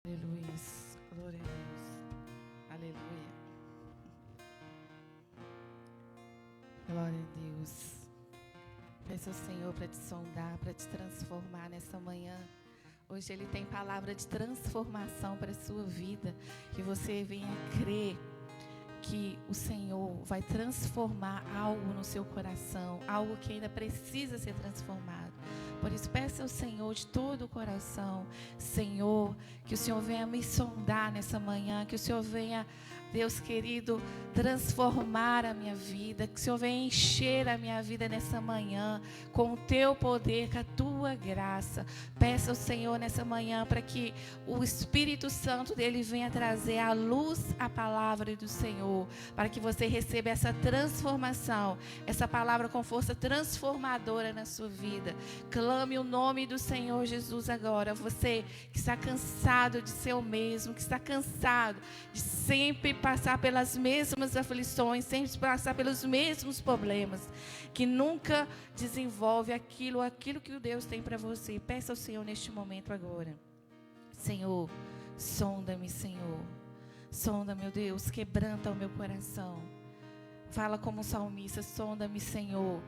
Aleluia. Glória a Deus. Aleluia. Glória a Deus. Peço ao Senhor para te sondar, para te transformar nessa manhã. Hoje Ele tem palavra de transformação para a sua vida. Que você venha crer que o Senhor vai transformar algo no seu coração, algo que ainda precisa ser transformado. Por isso, peça ao Senhor de todo o coração, Senhor, que o Senhor venha me sondar nessa manhã, que o Senhor venha, Deus querido, transformar a minha vida, que o Senhor venha encher a minha vida nessa manhã, com o Teu poder, com a Tua graça. Peça ao Senhor nessa manhã para que o Espírito Santo dele venha trazer à luz a palavra do Senhor, para que você receba essa transformação, essa palavra com força transformadora na sua vida. Clame o nome do Senhor Jesus agora. Você que está cansado de ser o mesmo, que está cansado de sempre passar pelas mesmas aflições, sempre passar pelos mesmos problemas, que nunca desenvolve aquilo que o Deus tem para você. Peça ao Senhor neste momento agora. Senhor, sonda-me, Senhor. Sonda, meu Deus, quebranta o meu coração. Fala como um salmista, sonda-me, Senhor.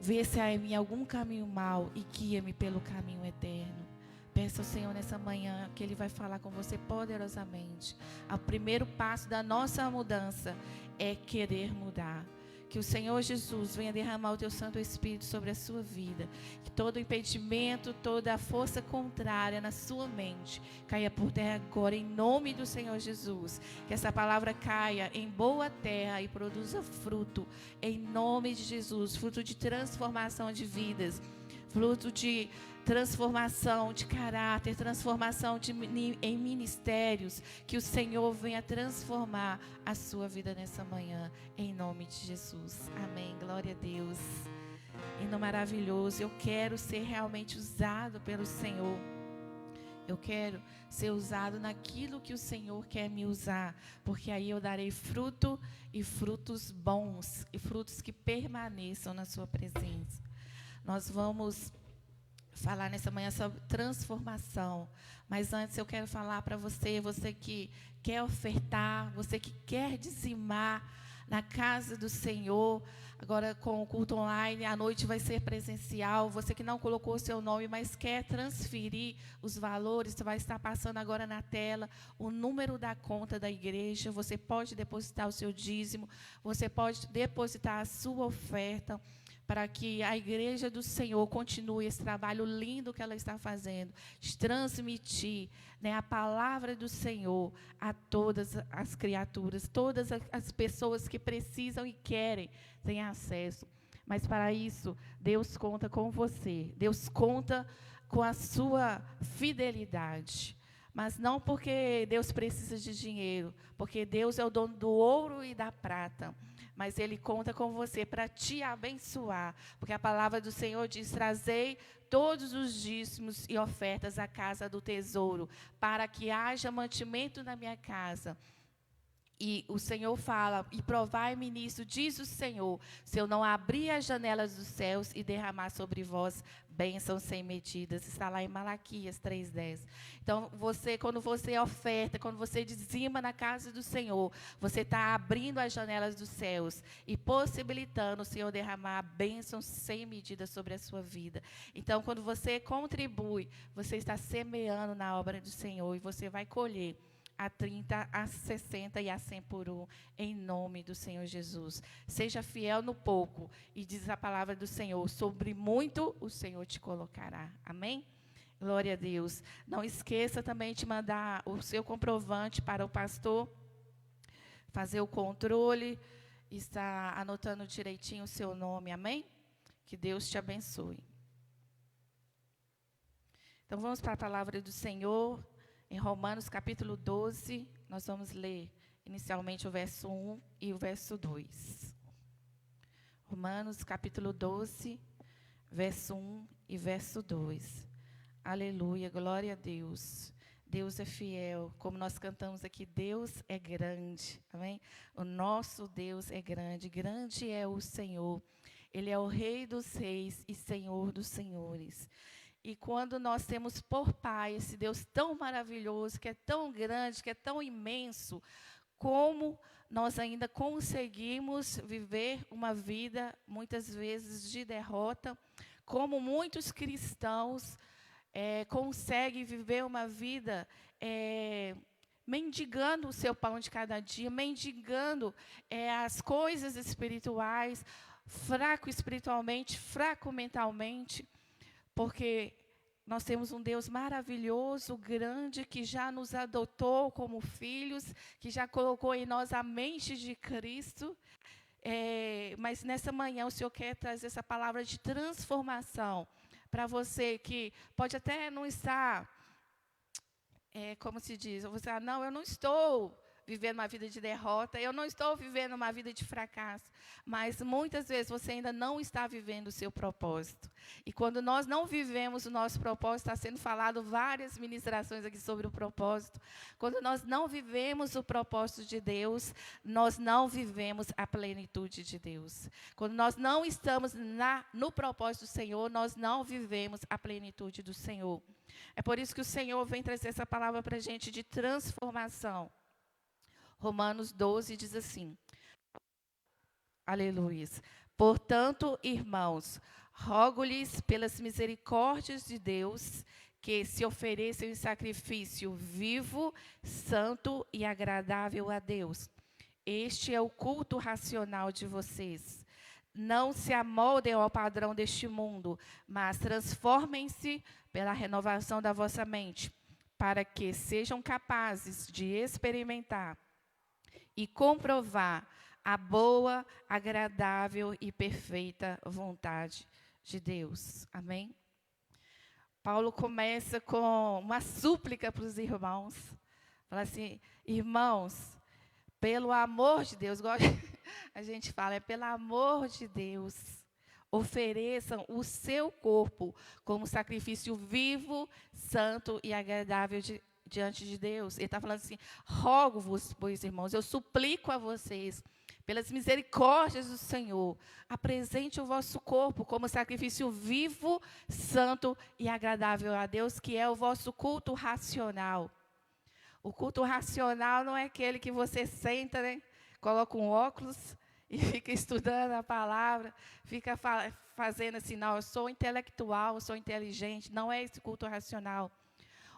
Vê se há em mim algum caminho mau e guia-me pelo caminho eterno. Peça ao Senhor nessa manhã que Ele vai falar com você poderosamente. O primeiro passo da nossa mudança é querer mudar. Que o Senhor Jesus venha derramar o Teu Santo Espírito sobre a sua vida. Que todo impedimento, toda a força contrária na sua mente caia por terra agora, em nome do Senhor Jesus. Que essa palavra caia em boa terra e produza fruto, em nome de Jesus. Fruto de transformação de vidas, fruto de transformação de caráter, transformação em ministérios. Que o Senhor venha transformar a sua vida nessa manhã, em nome de Jesus. Amém, glória a Deus. Hino maravilhoso. Eu quero ser realmente usado pelo Senhor. Eu quero ser usado naquilo que o Senhor quer me usar, porque aí eu darei fruto, e frutos bons, e frutos que permaneçam na sua presença. Nós vamos falar nessa manhã sobre transformação, mas antes eu quero falar para você, você que quer ofertar, você que quer dizimar na casa do Senhor. Agora com o culto online, a noite vai ser presencial. Você que não colocou o seu nome, mas quer transferir os valores, vai estar passando agora na tela o número da conta da igreja. Você pode depositar o seu dízimo, você pode depositar a sua oferta, para que a igreja do Senhor continue esse trabalho lindo que ela está fazendo, de transmitir, a palavra do Senhor a todas as criaturas, todas as pessoas que precisam e querem ter acesso. Mas para isso, Deus conta com você, Deus conta com a sua fidelidade. Mas não porque Deus precisa de dinheiro, porque Deus é o dono do ouro e da prata. Mas Ele conta com você para te abençoar, porque a palavra do Senhor diz: trazei todos os dízimos e ofertas à casa do tesouro, para que haja mantimento na minha casa. E o Senhor fala: e provai-me nisso, diz o Senhor, se eu não abrir as janelas dos céus e derramar sobre vós bênçãos sem medidas. Está lá em Malaquias 3:10. Então, quando você oferta, quando você dizima na casa do Senhor, você está abrindo as janelas dos céus e possibilitando o Senhor derramar bênçãos sem medida sobre a sua vida. Então, quando você contribui, você está semeando na obra do Senhor, e você vai colher a 30, a 60 e a 100 por um, em nome do Senhor Jesus. Seja fiel no pouco, e diz a palavra do Senhor: sobre muito o Senhor te colocará. Amém? Glória a Deus. Não esqueça também de mandar o seu comprovante para o pastor, fazer o controle, está anotando direitinho o seu nome. Amém? Que Deus te abençoe. Então vamos para a palavra do Senhor. Em Romanos capítulo 12, nós vamos ler inicialmente o verso 1 e o verso 2. Romanos capítulo 12, verso 1 e verso 2. Aleluia, glória a Deus. Deus é fiel, como nós cantamos aqui: Deus é grande, amém? O nosso Deus é grande, grande é o Senhor. Ele é o Rei dos reis e Senhor dos senhores. E quando nós temos por Pai esse Deus tão maravilhoso, que é tão grande, que é tão imenso, como nós ainda conseguimos viver uma vida, muitas vezes, de derrota, como muitos cristãos conseguem viver uma vida mendigando o seu pão de cada dia, mendigando as coisas espirituais, fraco espiritualmente, fraco mentalmente, porque nós temos um Deus maravilhoso, grande, que já nos adotou como filhos, que já colocou em nós a mente de Cristo. Mas nessa manhã o Senhor quer trazer essa palavra de transformação para você que pode até não estar, como se diz, você não, eu não estou vivendo uma vida de derrota, eu não estou vivendo uma vida de fracasso, mas muitas vezes você ainda não está vivendo o seu propósito. E quando nós não vivemos o nosso propósito, está sendo falado várias ministrações aqui sobre o propósito, quando nós não vivemos o propósito de Deus, nós não vivemos a plenitude de Deus. Quando nós não estamos no propósito do Senhor, nós não vivemos a plenitude do Senhor. É por isso que o Senhor vem trazer essa palavra para a gente de transformação. Romanos 12 diz assim, aleluia. Portanto, irmãos, rogo-lhes pelas misericórdias de Deus, que se ofereçam em sacrifício vivo, santo e agradável a Deus. Este é o culto racional de vocês. Não se amoldem ao padrão deste mundo, mas transformem-se pela renovação da vossa mente, para que sejam capazes de experimentar e comprovar a boa, agradável e perfeita vontade de Deus. Amém? Paulo começa com uma súplica para os irmãos. Fala assim, irmãos, pelo amor de Deus, igual a gente fala, pelo amor de Deus, ofereçam o seu corpo como sacrifício vivo, santo e agradável diante de Deus. Ele está falando assim, rogo-vos, pois, irmãos, eu suplico a vocês, pelas misericórdias do Senhor, apresente o vosso corpo como sacrifício vivo, santo e agradável a Deus, que é o vosso culto racional. O culto racional não é aquele que você senta, né, coloca um óculos e fica estudando a palavra, fica fazendo assim, não, eu sou intelectual, eu sou inteligente. Não é esse culto racional.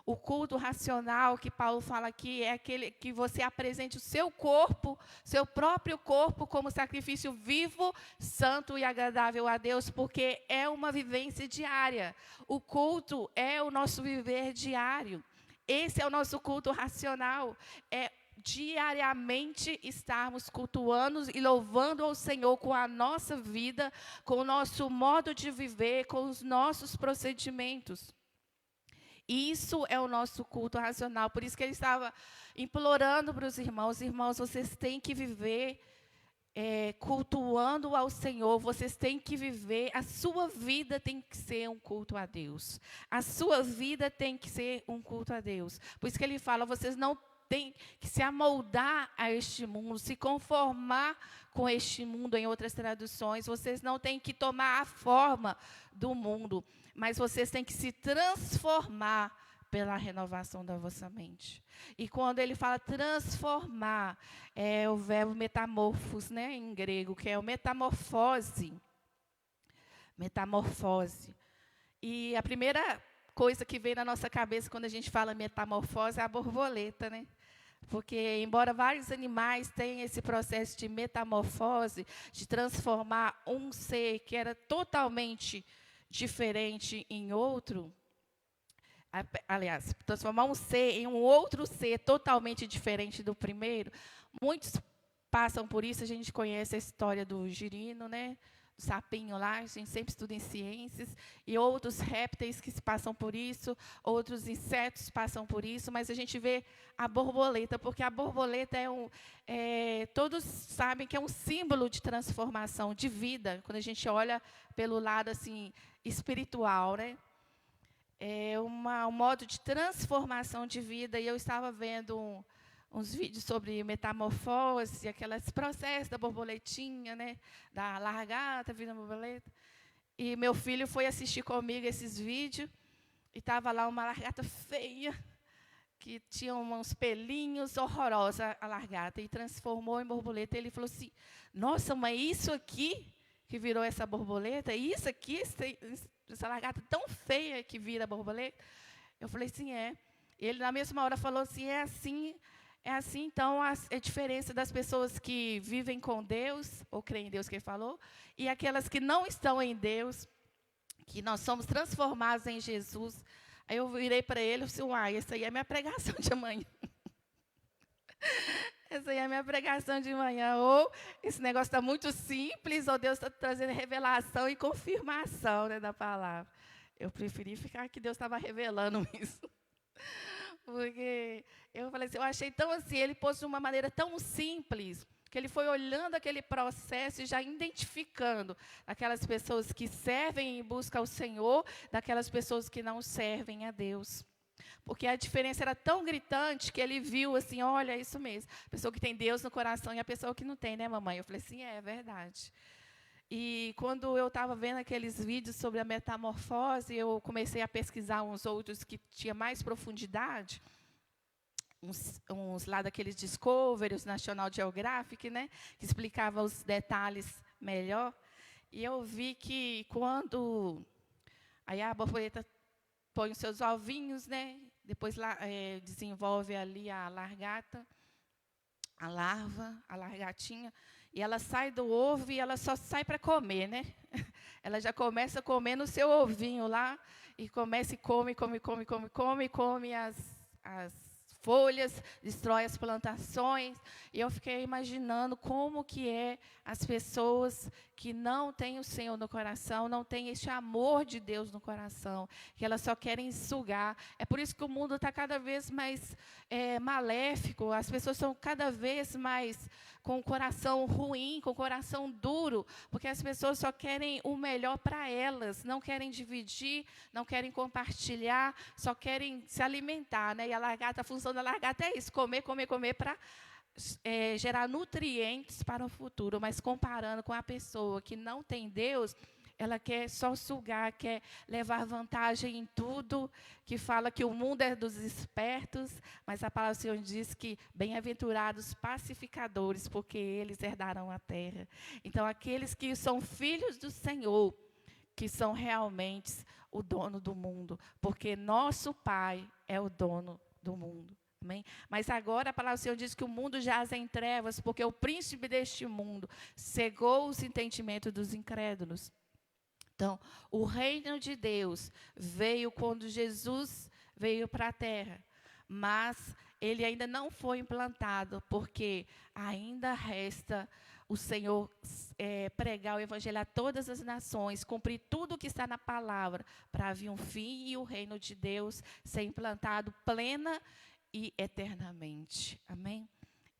O culto racional que Paulo fala aqui é aquele que você apresente o seu corpo, seu próprio corpo, como sacrifício vivo, santo e agradável a Deus, porque é uma vivência diária. O culto é o nosso viver diário. Esse é o nosso culto racional. É diariamente estarmos cultuando e louvando ao Senhor com a nossa vida, com o nosso modo de viver, com os nossos procedimentos. Isso é o nosso culto racional. Por isso que ele estava implorando para os irmãos, vocês têm que viver cultuando ao Senhor, vocês têm que viver, a sua vida tem que ser um culto a Deus. A sua vida tem que ser um culto a Deus. Por isso que ele fala, vocês não têm que se amoldar a este mundo, se conformar com este mundo, em outras traduções. Vocês não têm que tomar a forma do mundo, mas vocês têm que se transformar pela renovação da vossa mente. E quando ele fala transformar, é o verbo metamorfos, né, em grego, que é o metamorfose. Metamorfose. E a primeira coisa que vem na nossa cabeça quando a gente fala metamorfose é a borboleta, né? Porque, embora vários animais tenham esse processo de metamorfose, de transformar um ser que era totalmente diferente em outro, aliás, transformar um ser em um outro ser totalmente diferente do primeiro, muitos passam por isso. A gente conhece a história do girino, né? Do sapinho lá, a gente sempre estuda em ciências, e outros répteis que se passam por isso, outros insetos passam por isso, mas a gente vê a borboleta, porque a borboleta todos sabem que é um símbolo de transformação, de vida, quando a gente olha pelo lado assim, espiritual, né? É um modo de transformação de vida, e eu estava vendo uns vídeos sobre metamorfose, aqueles processos da borboletinha, né, da largata, vida borboleta. E meu filho foi assistir comigo esses vídeos, E estava lá uma lagarta feia, que tinha uns pelinhos horrorosa a lagarta, e transformou em borboleta. Ele falou assim, nossa, mas isso aqui que virou essa borboleta, isso aqui, essa lagarta tão feia que vira borboleta? Eu falei, sim, é. Ele, na mesma hora, falou assim, é assim, então, a diferença das pessoas que vivem com Deus, ou creem em Deus, que ele falou, e aquelas que não estão em Deus, que nós somos transformados em Jesus. Aí eu virei para ele e disse, uai, essa aí é a minha pregação de amanhã. Essa aí é a minha pregação de manhã. Ou esse negócio está muito simples, ou Deus está trazendo revelação e confirmação, né, da palavra. Eu preferi ficar que Deus estava revelando isso. Porque eu falei assim, eu achei tão assim, ele pôs de uma maneira tão simples, que ele foi olhando aquele processo e já identificando aquelas pessoas que servem e buscam o Senhor, daquelas pessoas que não servem a Deus. Porque a diferença era tão gritante que ele viu assim, olha, é isso mesmo. A pessoa que tem Deus no coração e a pessoa que não tem, né, mamãe? Eu falei, sim, é verdade. E quando eu estava vendo aqueles vídeos sobre a metamorfose, eu comecei a pesquisar uns outros que tinha mais profundidade, uns lá daqueles Discovery, os National Geographic, né, que explicava os detalhes melhor. E eu vi que quando aí a borboleta põe os seus ovinhos, né, depois desenvolve ali a largata, a larva, a largatinha, e ela sai do ovo e ela só sai para comer, né? Ela já começa a comer no seu ovinho lá, e começa e come as folhas, destrói as plantações. E eu fiquei imaginando como que é as pessoas que não têm o Senhor no coração, não têm esse amor de Deus no coração, que elas só querem sugar. É por isso que o mundo está cada vez mais maléfico, as pessoas estão cada vez mais com o coração ruim, com o coração duro, porque as pessoas só querem o melhor para elas, não querem dividir, não querem compartilhar, só querem se alimentar, né? E a função da lagarta é isso, comer para gerar nutrientes para o futuro. Mas comparando com a pessoa que não tem Deus, ela quer só sugar, quer levar vantagem em tudo, que fala que o mundo é dos espertos, mas a palavra do Senhor diz que bem-aventurados pacificadores, porque eles herdarão a terra. Então, aqueles que são filhos do Senhor, que são realmente o dono do mundo, porque nosso Pai é o dono do mundo. Amém? Mas agora a palavra do Senhor diz que o mundo jaz em trevas, porque o príncipe deste mundo cegou os entendimentos dos incrédulos. Então, o reino de Deus veio quando Jesus veio para a terra, mas ele ainda não foi implantado, porque ainda resta o Senhor pregar o evangelho a todas as nações, cumprir tudo o que está na palavra, para vir um fim e o reino de Deus ser implantado plena e eternamente. Amém?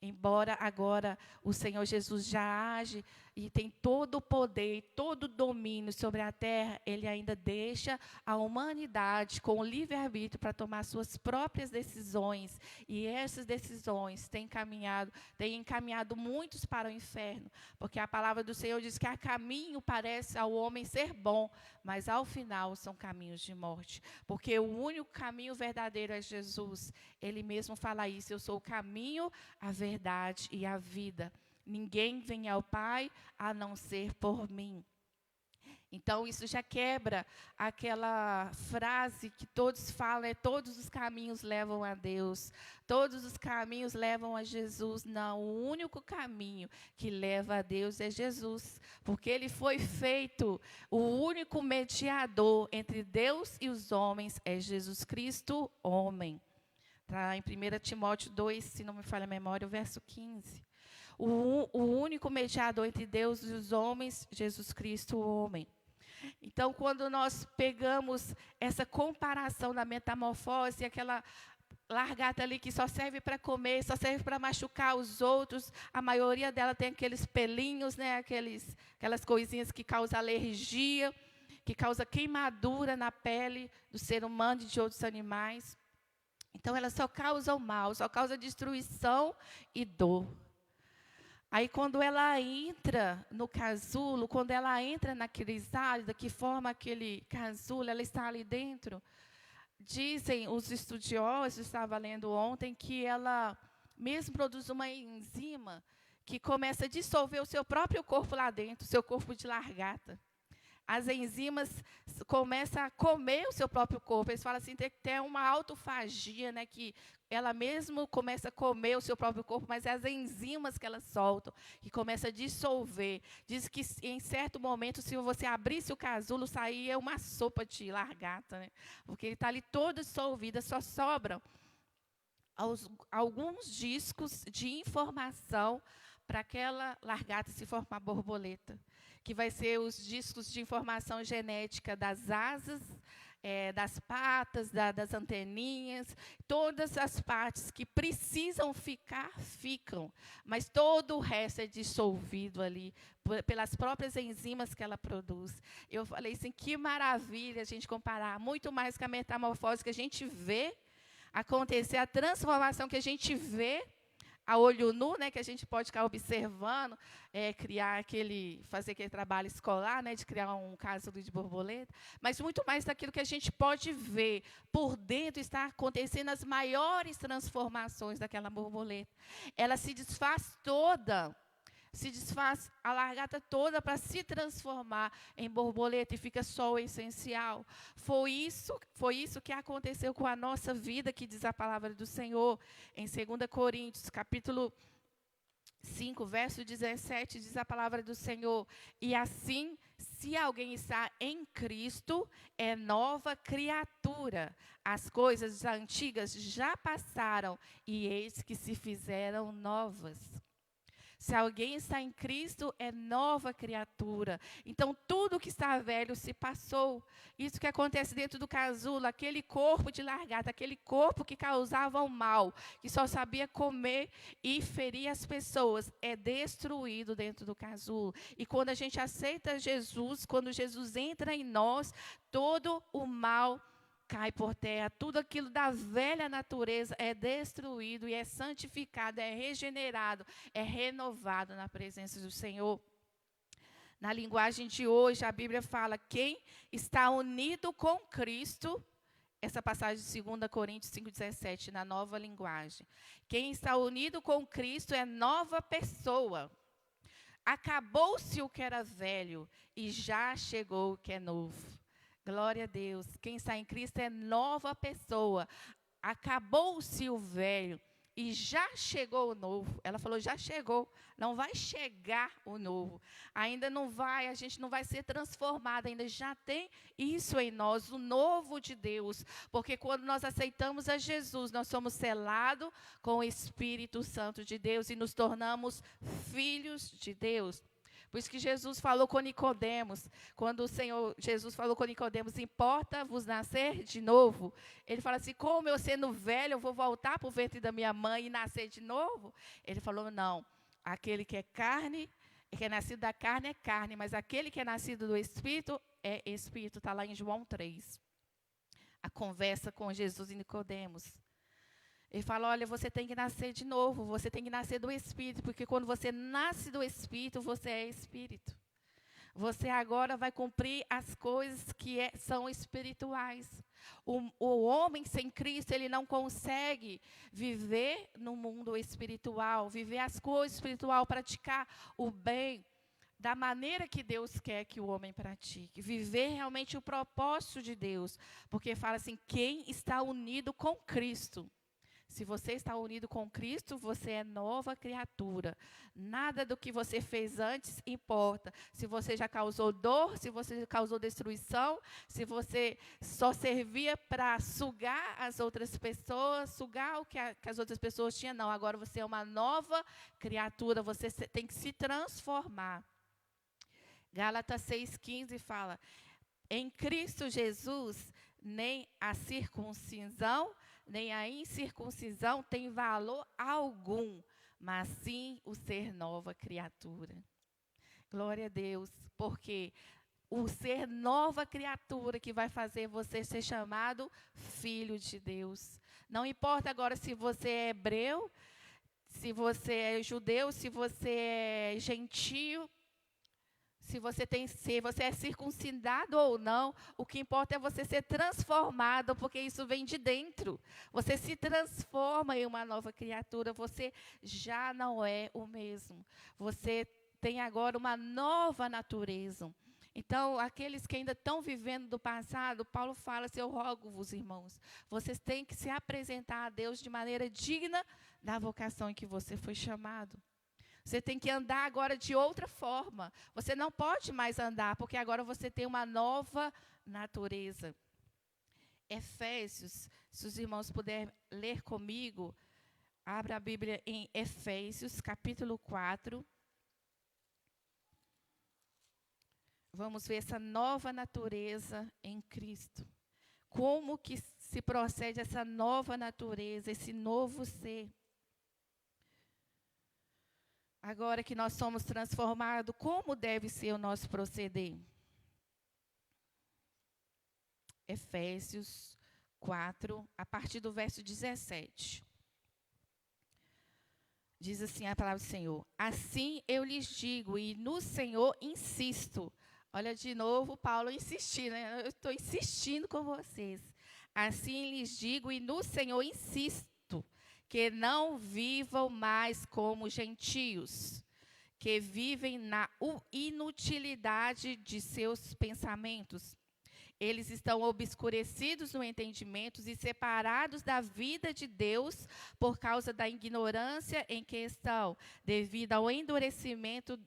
Embora agora o Senhor Jesus já age e tem todo o poder, todo o domínio sobre a terra, ele ainda deixa a humanidade com o livre-arbítrio para tomar suas próprias decisões. E essas decisões têm encaminhado muitos para o inferno, porque a palavra do Senhor diz que a caminho parece ao homem ser bom, mas ao final são caminhos de morte. Porque o único caminho verdadeiro é Jesus. Ele mesmo fala isso, eu sou o caminho, a verdade e a vida. Ninguém vem ao Pai a não ser por mim. Então, isso já quebra aquela frase que todos falam, todos os caminhos levam a Deus, todos os caminhos levam a Jesus. Não, o único caminho que leva a Deus é Jesus, porque ele foi feito, o único mediador entre Deus e os homens é Jesus Cristo, homem. Está em 1 Timóteo 2, se não me falha a memória, o verso 15. O único mediador entre Deus e os homens, Jesus Cristo, o homem. Então, quando nós pegamos essa comparação da metamorfose, aquela largata ali que só serve para comer, só serve para machucar os outros, a maioria dela tem aqueles pelinhos, né, aquelas coisinhas que causam alergia, que causam queimadura na pele do ser humano e de outros animais. Então, elas só causam mal, só causam destruição e dor. Aí, quando ela entra no casulo, quando ela entra na crisálida, que forma aquele casulo, ela está ali dentro, dizem os estudiosos, estava lendo ontem, que ela mesmo produz uma enzima que começa a dissolver o seu próprio corpo lá dentro, o seu corpo de largata. As enzimas começam a comer o seu próprio corpo. Eles falam assim, tem que ter uma autofagia, né, que ela mesmo começa a comer o seu próprio corpo, mas é as enzimas que ela soltam, que começa a dissolver. Diz que em certo momento, se você abrisse o casulo, saía uma sopa de largata, né, porque ele está ali todo dissolvido, só sobram alguns discos de informação para aquela largata se formar borboleta, que vai ser os discos de informação genética das asas, das patas, das anteninhas, todas as partes que precisam ficar, ficam, mas todo o resto é dissolvido ali, pelas próprias enzimas que ela produz. Eu falei assim, que maravilha a gente comparar, muito mais que a metamorfose que a gente vê acontecer, a transformação que a gente vê a olho nu, né, que a gente pode ficar observando, fazer aquele trabalho escolar, né, de criar um casulo de borboleta, mas muito mais daquilo que a gente pode ver por dentro, está acontecendo as maiores transformações daquela borboleta. Ela se desfaz toda, a largata toda para se transformar em borboleta e fica só o essencial. Foi isso que aconteceu com a nossa vida, que diz a palavra do Senhor, em 2 Coríntios, capítulo 5, verso 17, diz a palavra do Senhor, e assim, se alguém está em Cristo, é nova criatura. As coisas antigas já passaram, e eis que se fizeram novas. Se alguém está em Cristo, é nova criatura. Então, tudo que está velho se passou. Isso que acontece dentro do casulo, aquele corpo de largata, aquele corpo que causava o mal, que só sabia comer e ferir as pessoas, é destruído dentro do casulo. E quando a gente aceita Jesus, quando Jesus entra em nós, todo o mal cai por terra, tudo aquilo da velha natureza é destruído e é santificado, é regenerado, é renovado na presença do Senhor. Na linguagem de hoje, a Bíblia fala, quem está unido com Cristo, essa passagem de 2 Coríntios 5,17, na nova linguagem. Quem está unido com Cristo é nova pessoa. Acabou-se o que era velho e já chegou o que é novo. Glória a Deus. Quem está em Cristo é nova pessoa. Acabou-se o velho e já chegou o novo. Ela falou, já chegou. Não vai chegar o novo. Ainda não vai, a gente não vai ser transformado. Ainda já tem isso em nós, o novo de Deus. Porque quando nós aceitamos a Jesus, nós somos selados com o Espírito Santo de Deus e nos tornamos filhos de Deus. Por isso que Jesus falou com Nicodemos, quando o Senhor Jesus falou com Nicodemos, importa-vos nascer de novo? Ele fala assim, como eu sendo velho, eu vou voltar para o ventre da minha mãe e nascer de novo? Ele falou, não, aquele que é carne, que é nascido da carne é carne, mas aquele que é nascido do Espírito é Espírito, está lá em João 3. A conversa com Jesus e Nicodemos. Ele fala, olha, você tem que nascer de novo, você tem que nascer do Espírito, porque quando você nasce do Espírito, você é Espírito. Você agora vai cumprir as coisas que são espirituais. O homem sem Cristo, ele não consegue viver no mundo espiritual, viver as coisas espirituais, praticar o bem da maneira que Deus quer que o homem pratique. Viver realmente o propósito de Deus. Porque fala assim, quem está unido com Cristo. Se você está unido com Cristo, você é nova criatura. Nada do que você fez antes importa. Se você já causou dor, se você já causou destruição, se você só servia para sugar as outras pessoas, sugar o que as outras pessoas tinham, não. Agora você é uma nova criatura, você tem que se transformar. Gálatas 6,15 fala, em Cristo Jesus, nem a circuncisão, nem a incircuncisão tem valor algum, mas sim o ser nova criatura. Glória a Deus, porque o ser nova criatura que vai fazer você ser chamado filho de Deus. Não importa agora se você é hebreu, se você é judeu, se você é gentio, se você é circuncidado ou não, o que importa é você ser transformado, porque isso vem de dentro. Você se transforma em uma nova criatura, você já não é o mesmo. Você tem agora uma nova natureza. Então, aqueles que ainda estão vivendo do passado, Paulo fala assim: eu rogo-vos, irmãos, vocês têm que se apresentar a Deus de maneira digna da vocação em que você foi chamado. Você tem que andar agora de outra forma. Você não pode mais andar, porque agora você tem uma nova natureza. Efésios, se os irmãos puderem ler comigo, abra a Bíblia em Efésios, capítulo 4. Vamos ver essa nova natureza em Cristo. Como que se procede essa nova natureza, esse novo ser? Agora que nós somos transformados, como deve ser o nosso proceder? Efésios 4, a partir do verso 17. Diz assim a palavra do Senhor: assim eu lhes digo, e no Senhor insisto. Olha de novo Paulo insistir, né? Eu estou insistindo com vocês. Assim lhes digo, e no Senhor insisto, que não vivam mais como gentios, que vivem na inutilidade de seus pensamentos. Eles estão obscurecidos no entendimento e separados da vida de Deus por causa da ignorância em que estão, devido ao endurecimento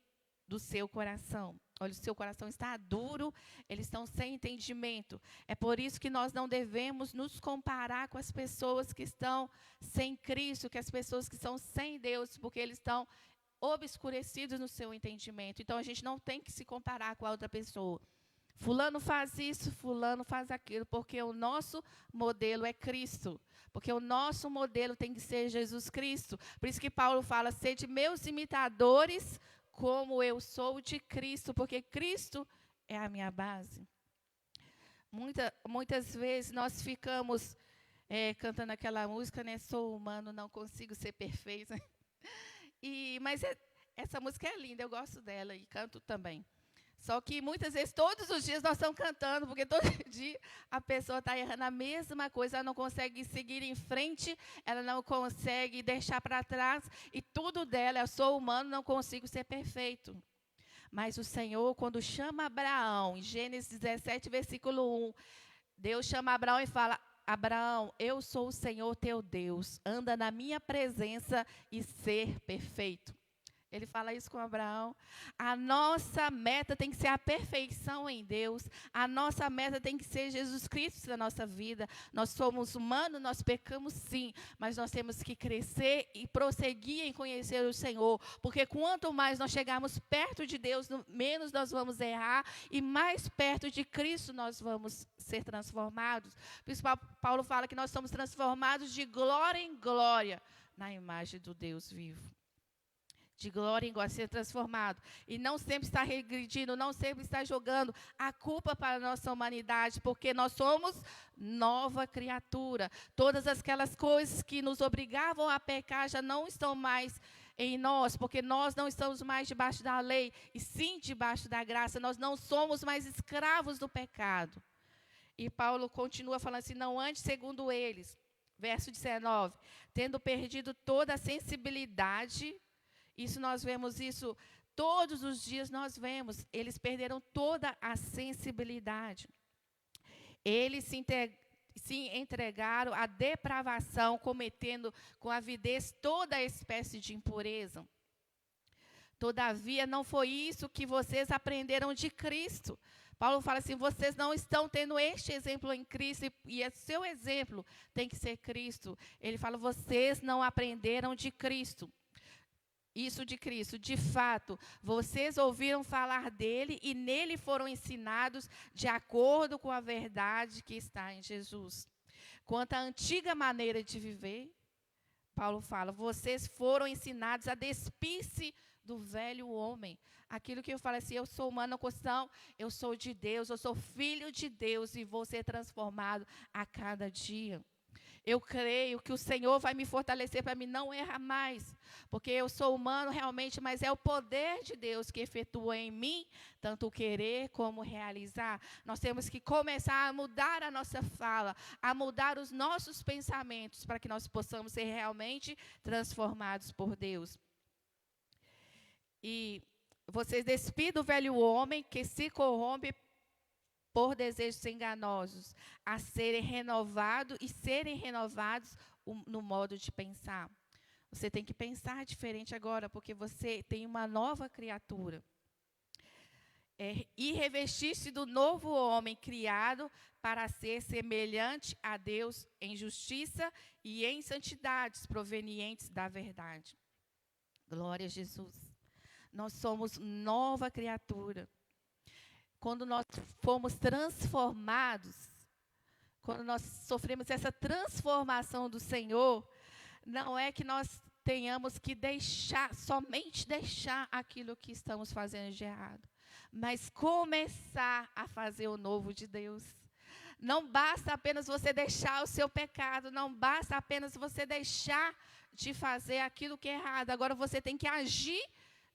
do seu coração. Olha, o seu coração está duro, eles estão sem entendimento. É por isso que nós não devemos nos comparar com as pessoas que estão sem Cristo, que as pessoas que estão sem Deus, porque eles estão obscurecidos no seu entendimento. Então, a gente não tem que se comparar com a outra pessoa. Fulano faz isso, fulano faz aquilo, porque o nosso modelo é Cristo. Porque o nosso modelo tem que ser Jesus Cristo. Por isso que Paulo fala: sede meus imitadores, como eu sou de Cristo, porque Cristo é a minha base. Muitas vezes nós ficamos cantando aquela música, né? Sou humano, não consigo ser perfeito. Mas essa música é linda, eu gosto dela e canto também. Só que muitas vezes, todos os dias nós estamos cantando, porque todo dia a pessoa está errando a mesma coisa, ela não consegue seguir em frente, ela não consegue deixar para trás, e tudo dela, eu sou humano, não consigo ser perfeito. Mas o Senhor, quando chama Abraão, em Gênesis 17, versículo 1, Deus chama Abraão e fala: Abraão, eu sou o Senhor teu Deus, anda na minha presença e ser perfeito. Ele fala isso com Abraão. A nossa meta tem que ser a perfeição em Deus. A nossa meta tem que ser Jesus Cristo na nossa vida. Nós somos humanos, nós pecamos sim, mas nós temos que crescer e prosseguir em conhecer o Senhor. Porque quanto mais nós chegarmos perto de Deus, menos nós vamos errar e mais perto de Cristo nós vamos ser transformados. Por isso Paulo fala que nós somos transformados de glória em glória na imagem do Deus vivo. De glória em glória, ser transformado. E não sempre está regredindo, não sempre está jogando a culpa para a nossa humanidade, porque nós somos nova criatura. Todas aquelas coisas que nos obrigavam a pecar já não estão mais em nós, porque nós não estamos mais debaixo da lei, e sim debaixo da graça. Nós não somos mais escravos do pecado. E Paulo continua falando assim: não ande segundo eles. Verso 19. Tendo perdido toda a sensibilidade. Isso nós vemos isso todos os dias, nós vemos. Eles perderam toda a sensibilidade. Eles se entregaram à depravação, cometendo com avidez toda espécie de impureza. Todavia, não foi isso que vocês aprenderam de Cristo. Paulo fala assim: vocês não estão tendo este exemplo em Cristo, e o seu exemplo tem que ser Cristo. Ele fala: vocês não aprenderam de Cristo. Isso de Cristo, de fato, vocês ouviram falar dele e nele foram ensinados de acordo com a verdade que está em Jesus. Quanto à antiga maneira de viver, Paulo fala: vocês foram ensinados a despir-se do velho homem. Aquilo que eu falo assim: eu sou humano, não, eu sou de Deus, eu sou filho de Deus e vou ser transformado a cada dia. eu creio que o Senhor vai me fortalecer para mim não errar mais. Porque eu sou humano realmente, mas é o poder de Deus que efetua em mim, tanto o querer como o realizar. Nós temos que começar a mudar a nossa fala, a mudar os nossos pensamentos, para que nós possamos ser realmente transformados por Deus. E vocês despidam o velho homem que se corrompe por desejos enganosos, a serem renovados e serem renovados no modo de pensar. Você tem que pensar diferente agora, porque você tem uma nova criatura. E revestir-se do novo homem criado para ser semelhante a Deus em justiça e em santidades provenientes da verdade. Glória a Jesus. Nós somos nova criatura. Quando nós fomos transformados, quando nós sofremos essa transformação do Senhor, não é que nós tenhamos que somente deixar aquilo que estamos fazendo de errado, mas começar a fazer o novo de Deus. Não basta apenas você deixar o seu pecado, não basta apenas você deixar de fazer aquilo que é errado. Agora você tem que agir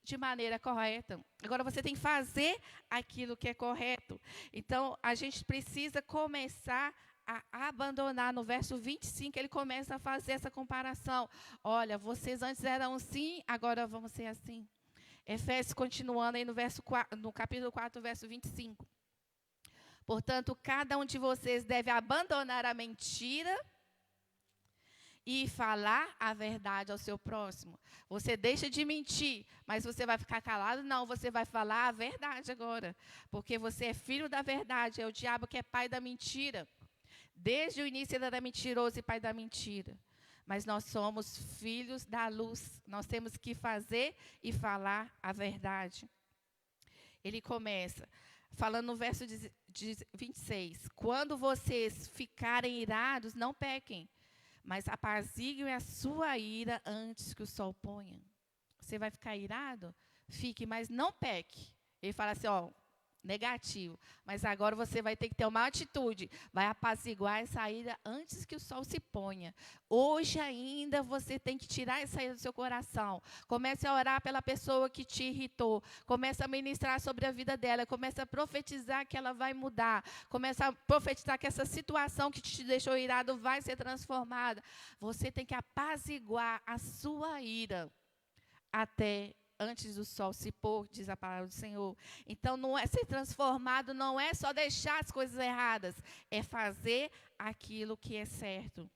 de maneira correta. Agora você tem que fazer aquilo que é correto. Então, a gente precisa começar a abandonar. No verso 25, ele começa a fazer essa comparação. Olha, vocês antes eram assim, agora vamos ser assim. Efésios, continuando aí no capítulo 4, verso 25. Portanto, cada um de vocês deve abandonar a mentira e falar a verdade ao seu próximo. Você deixa de mentir, mas você vai ficar calado? Não, você vai falar a verdade agora. Porque você é filho da verdade, é o diabo que é pai da mentira. Desde o início ele era mentiroso e pai da mentira. Mas nós somos filhos da luz. Nós temos que fazer e falar a verdade. Ele começa falando no verso 26. Quando vocês ficarem irados, não pequem, mas apaziguem a sua ira antes que o sol ponha. Você vai ficar irado? Fique, mas não peque. Ele fala assim, negativo. Mas agora você vai ter que ter uma atitude. Vai apaziguar essa ira antes que o sol se ponha. Hoje ainda você tem que tirar essa ira do seu coração. Comece a orar pela pessoa que te irritou. Comece a ministrar sobre a vida dela. Comece a profetizar que ela vai mudar. Comece a profetizar que essa situação que te deixou irado vai ser transformada. Você tem que apaziguar a sua ira até antes do sol se pôr, diz a palavra do Senhor. Então, não é ser transformado, não é só deixar as coisas erradas, é fazer aquilo que é certo.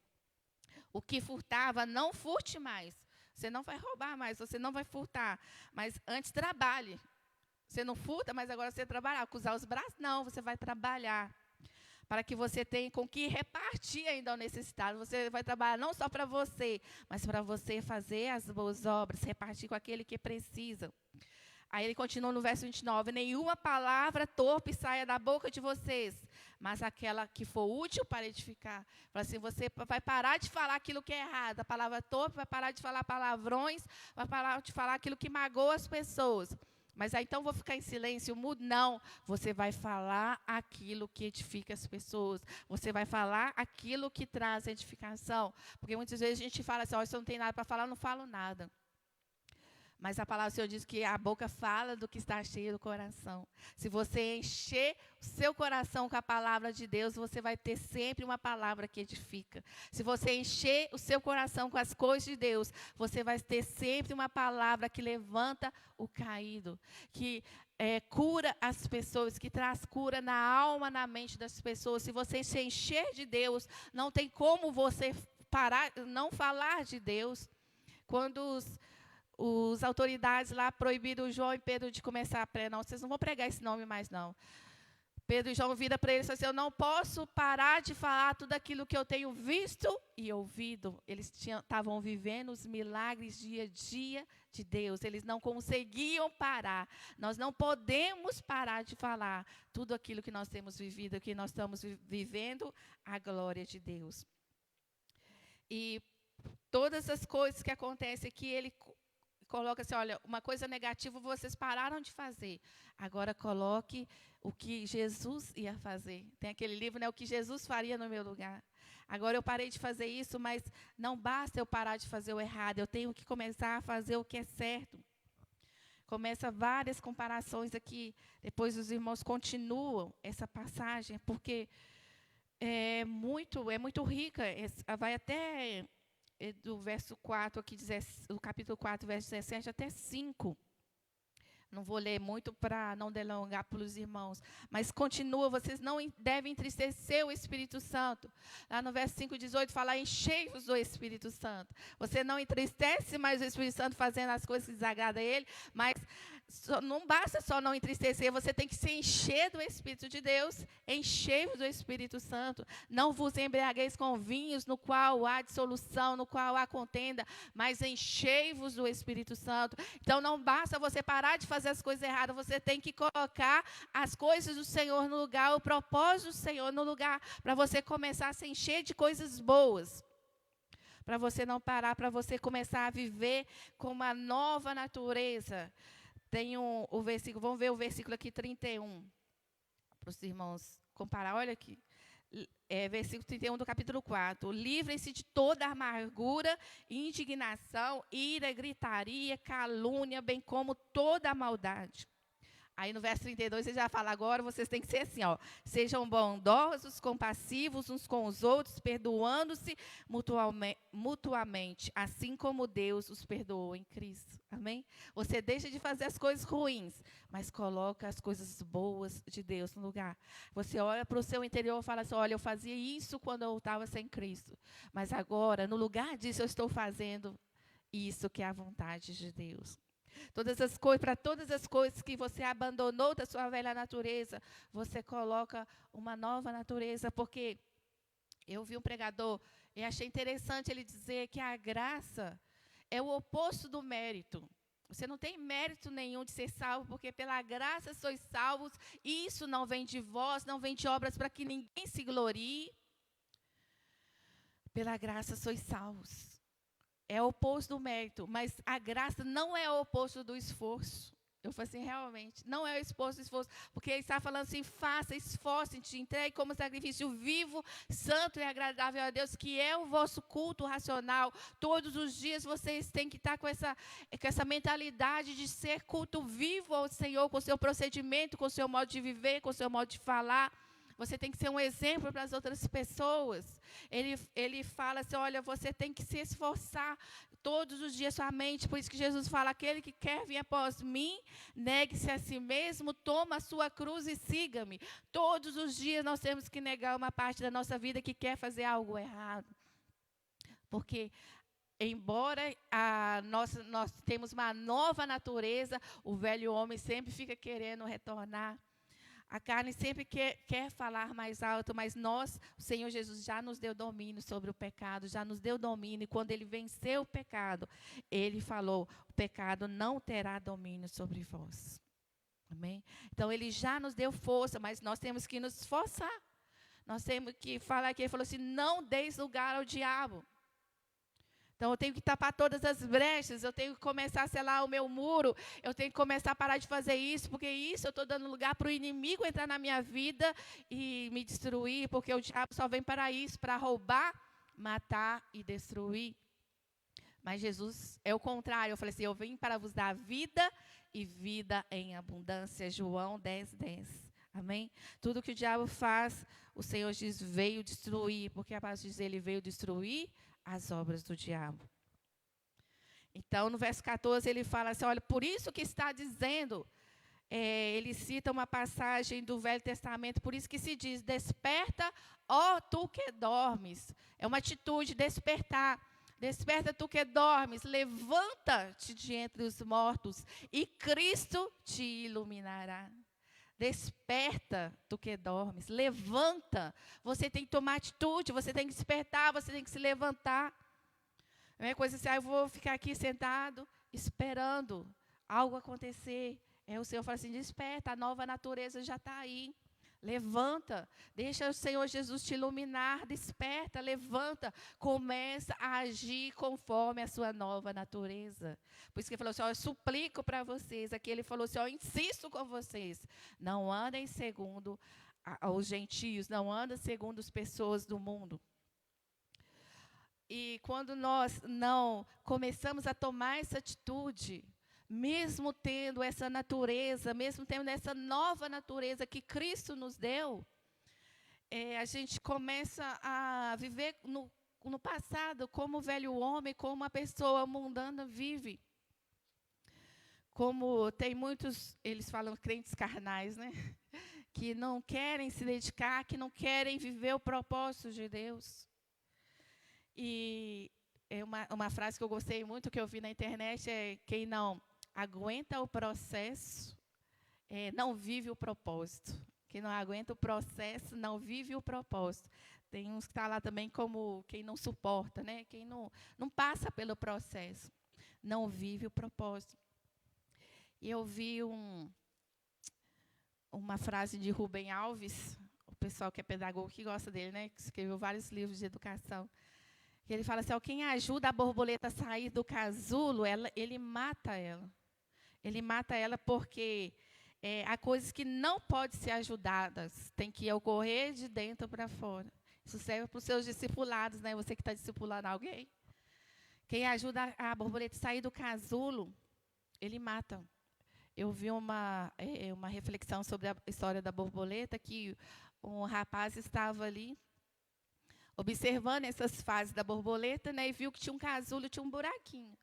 O que furtava, não furte mais. Você não vai roubar mais, você não vai furtar. Mas antes trabalhe. Você não furta, mas agora você trabalha. Acusar os braços? Não, você vai trabalhar. Para que você tenha com que repartir ainda ao necessitado. Você vai trabalhar não só para você, mas para você fazer as boas obras, repartir com aquele que precisa. Aí ele continua no verso 29, nenhuma palavra torpe saia da boca de vocês, mas aquela que for útil para edificar. Fala assim, você vai parar de falar aquilo que é errado. A palavra torpe vai parar de falar palavrões, vai parar de falar aquilo que magoa as pessoas. Mas aí então vou ficar em silêncio, mudo? Não. Você vai falar aquilo que edifica as pessoas. Você vai falar aquilo que traz edificação. Porque muitas vezes a gente fala assim, se eu não tenho nada para falar, eu não falo nada. Mas a palavra do Senhor diz que a boca fala do que está cheio do coração. Se você encher o seu coração com a palavra de Deus, você vai ter sempre uma palavra que edifica. Se você encher o seu coração com as coisas de Deus, você vai ter sempre uma palavra que levanta o caído, que cura as pessoas, que traz cura na alma, na mente das pessoas. Se você se encher de Deus, não tem como você parar, não falar de Deus. Quando os autoridades lá proibiram João e Pedro de começar a pregar. Não, vocês não vão pregar esse nome mais, não. Pedro e João viram para eles e falaram assim, eu não posso parar de falar tudo aquilo que eu tenho visto e ouvido. Eles estavam vivendo os milagres dia a dia de Deus. Eles não conseguiam parar. Nós não podemos parar de falar tudo aquilo que nós temos vivido, que nós estamos vivendo, a glória de Deus. E todas as coisas que acontecem aqui, ele coloca assim, olha, uma coisa negativa vocês pararam de fazer. Agora coloque o que Jesus ia fazer. Tem aquele livro, né, o que Jesus faria no meu lugar. Agora eu parei de fazer isso, mas não basta eu parar de fazer o errado. Eu tenho que começar a fazer o que é certo. Começa várias comparações aqui. Depois os irmãos continuam essa passagem, porque é muito rica. Vai até do verso 4, aqui, do capítulo 4, verso 17 até 5. Não vou ler muito para não delongar para os irmãos. Mas continua, vocês não devem entristecer o Espírito Santo. Lá no verso 5:18 fala, enchei-vos do Espírito Santo. Você não entristece mais o Espírito Santo fazendo as coisas que desagradam a Ele, mas não basta só não entristecer, você tem que se encher do Espírito de Deus. Enchei-vos do Espírito Santo. Não vos embriagueis com vinhos, no qual há dissolução, no qual há contenda, mas enchei-vos do Espírito Santo. Então não basta você parar de fazer as coisas erradas, você tem que colocar as coisas do Senhor no lugar, o propósito do Senhor no lugar, para você começar a se encher de coisas boas. Para você não parar, para você começar a viver com uma nova natureza. Tem o versículo, vamos ver o versículo aqui 31, para os irmãos comparar. Olha aqui, versículo 31 do capítulo 4. Livrem-se de toda amargura, indignação, ira, gritaria, calúnia, bem como toda a maldade. Aí no verso 32 ele já fala, agora vocês têm que ser assim, ó, sejam bondosos, compassivos uns com os outros, perdoando-se mutuamente, assim como Deus os perdoou em Cristo. Amém? Você deixa de fazer as coisas ruins, mas coloca as coisas boas de Deus no lugar. Você olha para o seu interior e fala assim, olha, eu fazia isso quando eu estava sem Cristo, mas agora, no lugar disso, eu estou fazendo isso que é a vontade de Deus. Para todas as coisas que você abandonou da sua velha natureza, você coloca uma nova natureza, porque eu vi um pregador e achei interessante ele dizer que a graça é o oposto do mérito. Você não tem mérito nenhum de ser salvo, porque pela graça sois salvos, e isso não vem de vós, não vem de obras para que ninguém se glorie. Pela graça sois salvos. É o oposto do mérito, mas a graça não é o oposto do esforço. Eu falei assim, realmente, não é o oposto do esforço, porque ele está falando assim, faça, esforce-te, entregue como sacrifício vivo, santo e agradável a Deus, que é o vosso culto racional. Todos os dias vocês têm que estar com essa mentalidade de ser culto vivo ao Senhor, com o seu procedimento, com o seu modo de viver, com o seu modo de falar. Você tem que ser um exemplo para as outras pessoas. Ele fala assim, olha, você tem que se esforçar todos os dias sua mente. Por isso que Jesus fala, aquele que quer vir após mim, negue-se a si mesmo, toma a sua cruz e siga-me. Todos os dias nós temos que negar uma parte da nossa vida que quer fazer algo errado. Porque embora nós temos uma nova natureza, o velho homem sempre fica querendo retornar. A carne sempre quer falar mais alto, mas o Senhor Jesus já nos deu domínio sobre o pecado, já nos deu domínio. E quando Ele venceu o pecado, Ele falou, o pecado não terá domínio sobre vós. Amém? Então, Ele já nos deu força, mas nós temos que nos esforçar. Nós temos que falar que Ele falou assim, não deis lugar ao diabo. Então, eu tenho que tapar todas as brechas, eu tenho que começar a selar o meu muro, eu tenho que começar a parar de fazer isso, porque isso eu estou dando lugar para o inimigo entrar na minha vida e me destruir, porque o diabo só vem para isso, para roubar, matar e destruir. Mas Jesus é o contrário, eu falei assim, eu vim para vos dar vida e vida em abundância, João 10:10. Amém? Tudo que o diabo faz, o Senhor diz, veio destruir, porque a palavra diz, ele veio destruir as obras do diabo. Então, no verso 14, ele fala assim, olha, por isso que está dizendo, ele cita uma passagem do Velho Testamento, por isso que se diz, desperta, ó tu que dormes. É uma atitude, despertar. Desperta tu que dormes, levanta-te de entre os mortos e Cristo te iluminará. Desperta, tu que dormes, levanta. Você tem que tomar atitude, você tem que despertar, você tem que se levantar. Não é coisa assim, eu vou ficar aqui sentado, esperando algo acontecer. O Senhor fala assim, desperta, a nova natureza já está aí. Levanta, deixa o Senhor Jesus te iluminar, desperta, levanta, começa a agir conforme a sua nova natureza. Por isso que ele falou assim, eu suplico para vocês, aqui ele falou assim, eu insisto com vocês, não andem segundo os gentios, não andem segundo as pessoas do mundo. E quando nós não começamos a tomar essa atitude, mesmo tendo essa natureza, mesmo tendo essa nova natureza que Cristo nos deu, a gente começa a viver no passado como o velho homem, como uma pessoa mundana vive. Como tem muitos, eles falam crentes carnais, né? Que não querem se dedicar, que não querem viver o propósito de Deus. E uma frase que eu gostei muito, que eu vi na internet, é: quem não aguenta o processo, não vive o propósito. Quem não aguenta o processo, não vive o propósito. Tem uns que estão lá também como quem não suporta, né? Quem não passa pelo processo, não vive o propósito. E eu vi uma frase de Rubem Alves, o pessoal que é pedagogo que gosta dele, né? Que escreveu vários livros de educação. Que ele fala assim: quem ajuda a borboleta a sair do casulo, ele mata ela. Ele mata ela porque há coisas que não podem ser ajudadas, tem que ocorrer de dentro para fora. Isso serve para os seus discipulados, né? Você que está discipulando alguém. Quem ajuda a borboleta a sair do casulo, ele mata. Eu vi uma reflexão sobre a história da borboleta, que um rapaz estava ali observando essas fases da borboleta, né, e viu que tinha um casulo, tinha um buraquinho.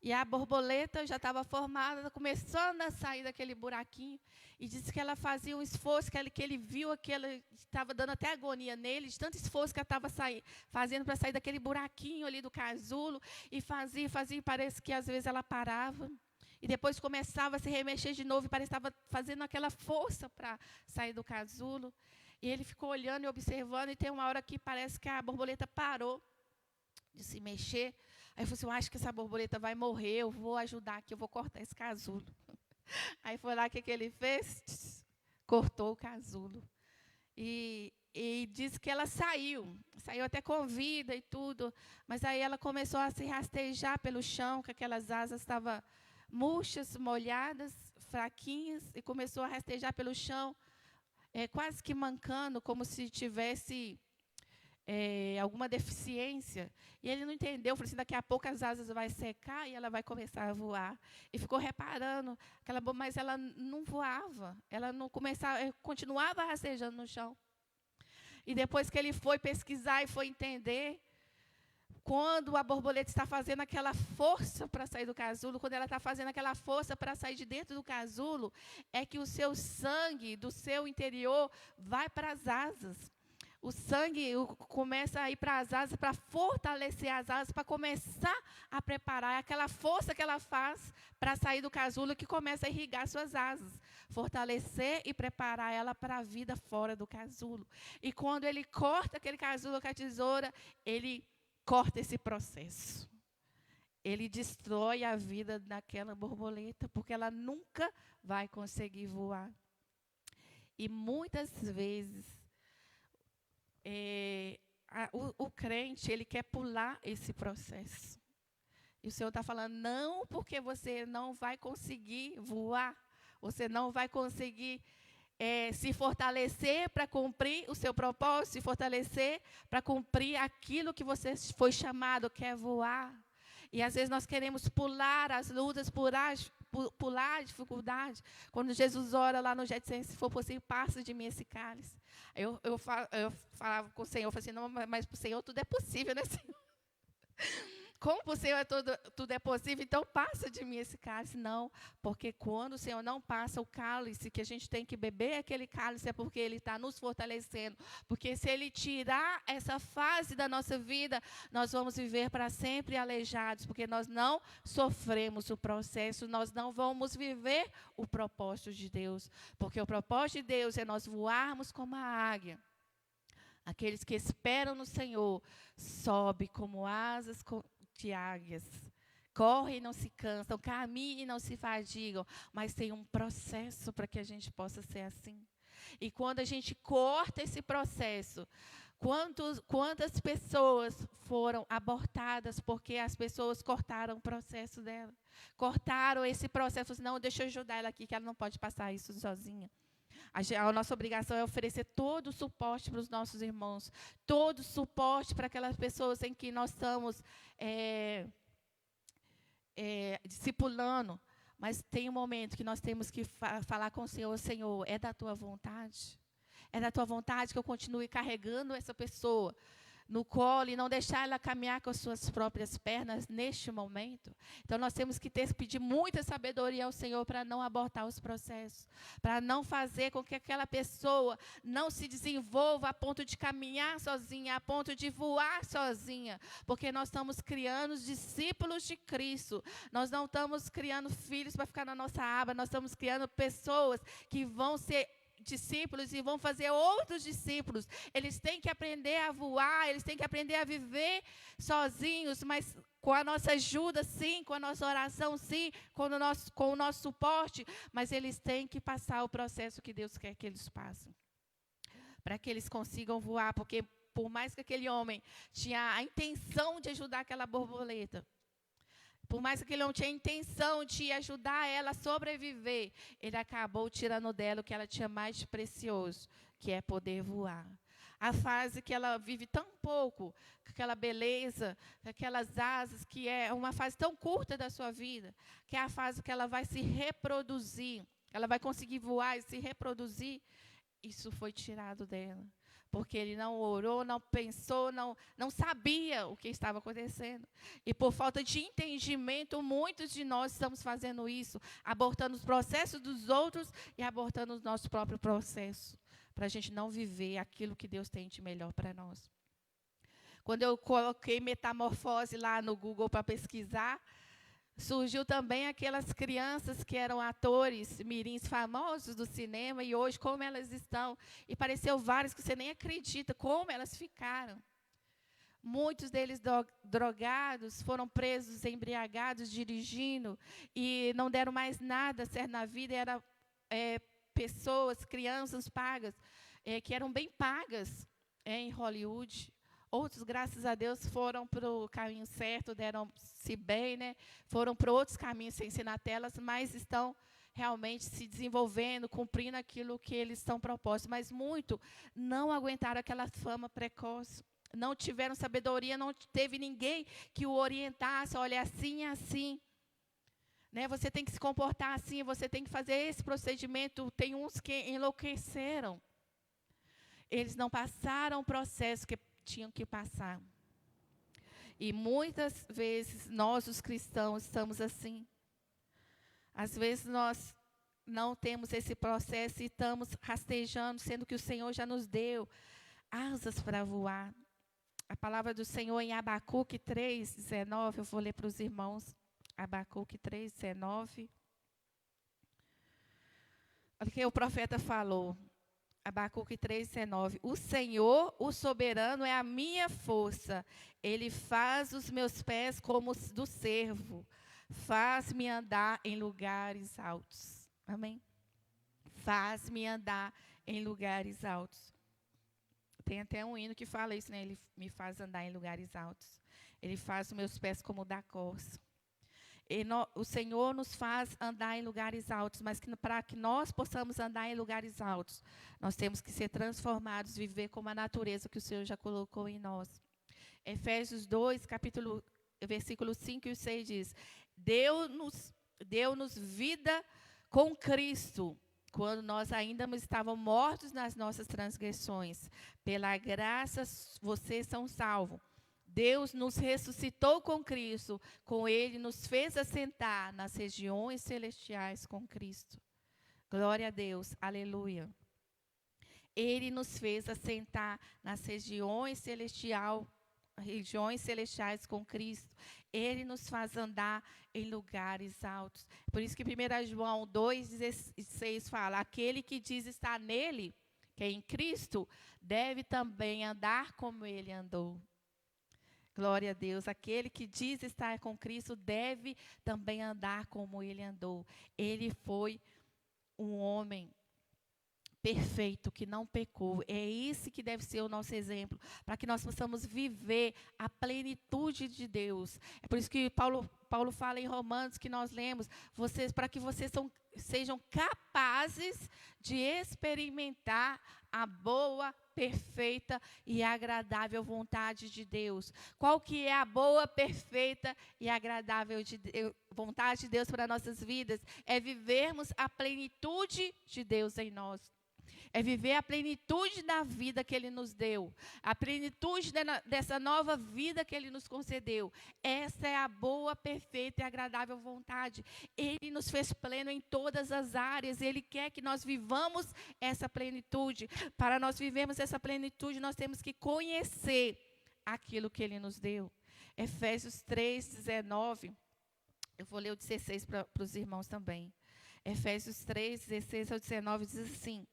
E a borboleta já estava formada, começando a sair daquele buraquinho, e disse que ela fazia um esforço, que ele viu aquela, estava dando até agonia nele, de tanto esforço que ela estava fazendo para sair daquele buraquinho ali do casulo, e fazia, e parece que às vezes ela parava. E depois começava a se remexer de novo, e parecia que estava fazendo aquela força para sair do casulo. E ele ficou olhando e observando, e tem uma hora que parece que a borboleta parou de se mexer. Aí ele falou assim: eu acho que essa borboleta vai morrer, eu vou ajudar aqui, eu vou cortar esse casulo. Aí foi lá que ele fez, cortou o casulo. E disse que ela saiu até com vida e tudo, mas aí ela começou a se rastejar pelo chão, que aquelas asas estavam murchas, molhadas, fraquinhas, e começou a rastejar pelo chão, quase que mancando, como se tivesse alguma deficiência. E ele não entendeu, falou assim: daqui a pouco as asas vão secar e ela vai começar a voar. E ficou reparando, mas ela não voava, ela não começava, continuava rastejando no chão. E depois que ele foi pesquisar e foi entender, quando a borboleta está fazendo aquela força para sair do casulo, quando ela está fazendo aquela força para sair de dentro do casulo, é que o seu sangue do seu interior vai para as asas. O sangue começa a ir para as asas, para fortalecer as asas, para começar a preparar. É aquela força que ela faz para sair do casulo que começa a irrigar suas asas. Fortalecer e preparar ela para a vida fora do casulo. E quando ele corta aquele casulo com a tesoura, ele corta esse processo. Ele destrói a vida daquela borboleta, porque ela nunca vai conseguir voar. E muitas vezes o crente, ele quer pular esse processo. E o Senhor está falando: não, porque você não vai conseguir voar, você não vai conseguir se fortalecer para cumprir o seu propósito, se fortalecer para cumprir aquilo que você foi chamado, que é voar. E às vezes nós queremos pular as lutas, pular a dificuldade. Quando Jesus ora lá no Getsemane: se for possível, passa de mim esse cálice. Eu falava com o Senhor, eu falei assim: não, mas para o Senhor tudo é possível, né, Senhor? Como para o Senhor tudo é possível, então passa de mim esse cálice. Não, porque quando o Senhor não passa o cálice, que a gente tem que beber aquele cálice, é porque Ele está nos fortalecendo. Porque se Ele tirar essa fase da nossa vida, nós vamos viver para sempre aleijados, porque nós não sofremos o processo, nós não vamos viver o propósito de Deus. Porque o propósito de Deus é nós voarmos como a águia. Aqueles que esperam no Senhor sobem como asas de águias, correm e não se cansam, caminham e não se fadigam, mas tem um processo para que a gente possa ser assim. E quando a gente corta esse processo, quantas pessoas foram abortadas porque as pessoas cortaram o processo dela, cortaram esse processo, não, deixa eu ajudar ela aqui, que ela não pode passar isso sozinha. A nossa obrigação é oferecer todo o suporte para os nossos irmãos, todo o suporte para aquelas pessoas em que nós estamos discipulando. Mas tem um momento que nós temos que falar com o Senhor: Senhor, é da tua vontade? É da tua vontade que eu continue carregando essa pessoa no colo e não deixar ela caminhar com as suas próprias pernas neste momento? Então, nós temos que pedir muita sabedoria ao Senhor para não abortar os processos, para não fazer com que aquela pessoa não se desenvolva a ponto de caminhar sozinha, a ponto de voar sozinha, porque nós estamos criando discípulos de Cristo. Nós não estamos criando filhos para ficar na nossa aba, nós estamos criando pessoas que vão ser discípulos e vão fazer outros discípulos. Eles têm que aprender a voar, eles têm que aprender a viver sozinhos, mas com a nossa ajuda, sim, com a nossa oração, sim, com o nosso suporte, mas eles têm que passar o processo que Deus quer que eles passem, para que eles consigam voar, porque por mais que aquele homem tinha a intenção de ajudar aquela borboleta, por mais que ele não tinha intenção de ajudar ela a sobreviver, ele acabou tirando dela o que ela tinha mais de precioso, que é poder voar. A fase que ela vive tão pouco, com aquela beleza, com aquelas asas, que é uma fase tão curta da sua vida, que é a fase que ela vai se reproduzir, ela vai conseguir voar e se reproduzir, isso foi tirado dela. Porque ele não orou, não pensou, não sabia o que estava acontecendo. E por falta de entendimento, muitos de nós estamos fazendo isso, abortando os processos dos outros e abortando o nosso próprio processo, para a gente não viver aquilo que Deus tem de melhor para nós. Quando eu coloquei metamorfose lá no Google para pesquisar, surgiu também aquelas crianças que eram atores mirins famosos do cinema, e hoje como elas estão. E pareceu vários que você nem acredita como elas ficaram. Muitos deles drogados, foram presos, embriagados, dirigindo, e não deram mais nada certo na vida. Eram pessoas, crianças pagas, que eram bem pagas em Hollywood. Outros, graças a Deus, foram para o caminho certo, deram-se bem, né? Foram para outros caminhos sem ser na telas, mas estão realmente se desenvolvendo, cumprindo aquilo que eles estão propostos. Mas muito não aguentaram aquela fama precoce, não tiveram sabedoria, não teve ninguém que o orientasse: olha, assim e assim. Né? Você tem que se comportar assim, você tem que fazer esse procedimento. Tem uns que enlouqueceram. Eles não passaram o processo que tinham que passar. E muitas vezes nós, os cristãos, estamos assim. Às vezes nós não temos esse processo e estamos rastejando, sendo que o Senhor já nos deu asas para voar. A palavra do Senhor em Abacuque 3:19, eu vou ler para os irmãos. Abacuque 3:19. Olha o que o profeta falou. Abacuque 3:19. O Senhor, o soberano, é a minha força. Ele faz os meus pés como os do servo. Faz-me andar em lugares altos. Amém? Faz-me andar em lugares altos. Tem até um hino que fala isso, né? Ele me faz andar em lugares altos. Ele faz os meus pés como o da corça. O Senhor nos faz andar em lugares altos, mas para que nós possamos andar em lugares altos, nós temos que ser transformados, viver como a natureza que o Senhor já colocou em nós. Efésios 2, versículos 5 e 6 diz: Deu-nos vida com Cristo, quando nós ainda estávamos mortos nas nossas transgressões. Pela graça vocês são salvos. Deus nos ressuscitou com Cristo, com Ele nos fez assentar nas regiões celestiais com Cristo. Glória a Deus, aleluia. Ele nos fez assentar nas regiões celestiais com Cristo. Ele nos faz andar em lugares altos. Por isso que 1 João 2,16 fala: aquele que diz estar nele, que é em Cristo, deve também andar como ele andou. Glória a Deus. Aquele que diz estar com Cristo deve também andar como ele andou. Ele foi um homem perfeito, que não pecou. É esse que deve ser o nosso exemplo, para que nós possamos viver a plenitude de Deus. É por isso que Paulo Paulo fala em Romanos, que nós lemos, para que vocês sejam capazes de experimentar a boa, perfeita e agradável vontade de Deus. Qual que é a boa, perfeita e agradável vontade de Deus para nossas vidas? É vivermos a plenitude de Deus em nós. É viver a plenitude da vida que Ele nos deu. A plenitude dessa nova vida que Ele nos concedeu. Essa é a boa, perfeita e agradável vontade. Ele nos fez pleno em todas as áreas. Ele quer que nós vivamos essa plenitude. Para nós vivermos essa plenitude, nós temos que conhecer aquilo que Ele nos deu. Efésios 3:19. Eu vou ler o 16 para os irmãos também. Efésios 3:16-19 diz assim: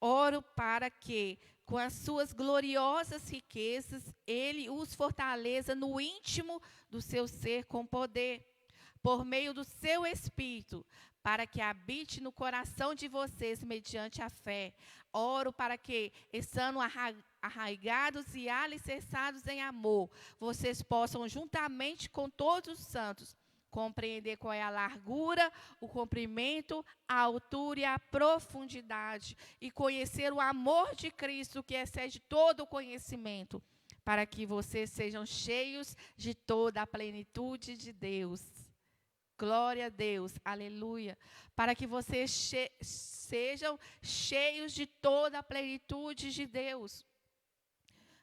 oro para que, com as suas gloriosas riquezas, Ele os fortaleça no íntimo do seu ser com poder, por meio do seu Espírito, para que habite no coração de vocês mediante a fé. Oro para que, estando arraigados e alicerçados em amor, vocês possam, juntamente com todos os santos, compreender qual é a largura, o comprimento, a altura e a profundidade, e conhecer o amor de Cristo, que excede todo o conhecimento, para que vocês sejam cheios de toda a plenitude de Deus. Glória a Deus, aleluia. Para que vocês sejam cheios de toda a plenitude de Deus.